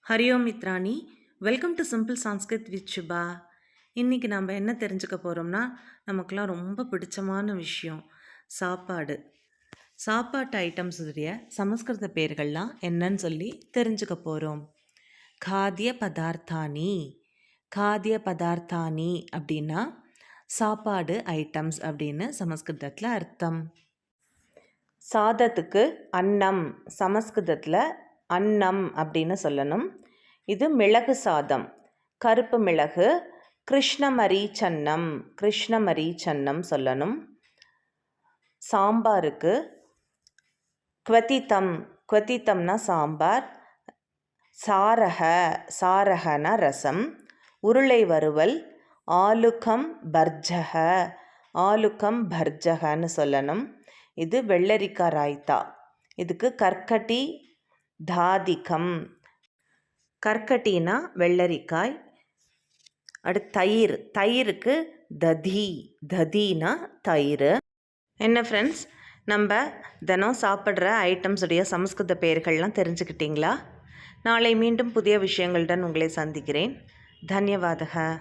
ஹரி ஓம் மித்ராணி, welcome to simple Sanskrit with Subha. இன்றைக்கி நம்ம என்ன தெரிஞ்சுக்க போகிறோம்னா, நமக்கெல்லாம் ரொம்ப பிடிச்சமான விஷயம் சாப்பாடு. சாப்பாட்டு ஐட்டம்ஸுடைய சமஸ்கிருத பேர்கள்லாம் என்னன்னு சொல்லி தெரிஞ்சுக்க போகிறோம். காதிய பதார்த்தானி. காதிய பதார்த்தானி அப்படின்னா சாப்பாடு ஐட்டம்ஸ் அப்படின்னு சமஸ்கிருதத்தில் அர்த்தம். சாதத்துக்கு அன்னம், சமஸ்கிருதத்தில் அன்னம் அப்படின்னு சொல்லணும். இது மிளகு சாதம், கருப்பு மிளகு, கிருஷ்ணமரீச்சன்னம், கிருஷ்ணமரீச்சன்னம் சொல்லணும். சாம்பாருக்கு குவதித்தம், குவதித்தம்னா சாம்பார், சாரக, சாரகனா ரசம், உருளை வறுவல், ஆலுக்கம் பர்ஜக, ஆலுக்கம் பர்ஜகன்னு சொல்லணும். இது வெள்ளரிக்காய் ராய்த்தா. இதுக்கு கற்கட்டி தாதிகம், கற்கட்டினா வெள்ளரிக்காய். அடுத்து தயிர், தயிருக்கு ததி, ததினா தயிர். என்ன ஃப்ரெண்ட்ஸ், நம்ம தினம் சாப்பிட்ற ஐட்டம்ஸுடைய சமஸ்கிருத பெயர்கள்லாம் தெரிஞ்சுக்கிட்டிங்களா? நாளை மீண்டும் புதிய விஷயங்களுடன் உங்களை சந்திக்கிறேன். தன்யவாதக.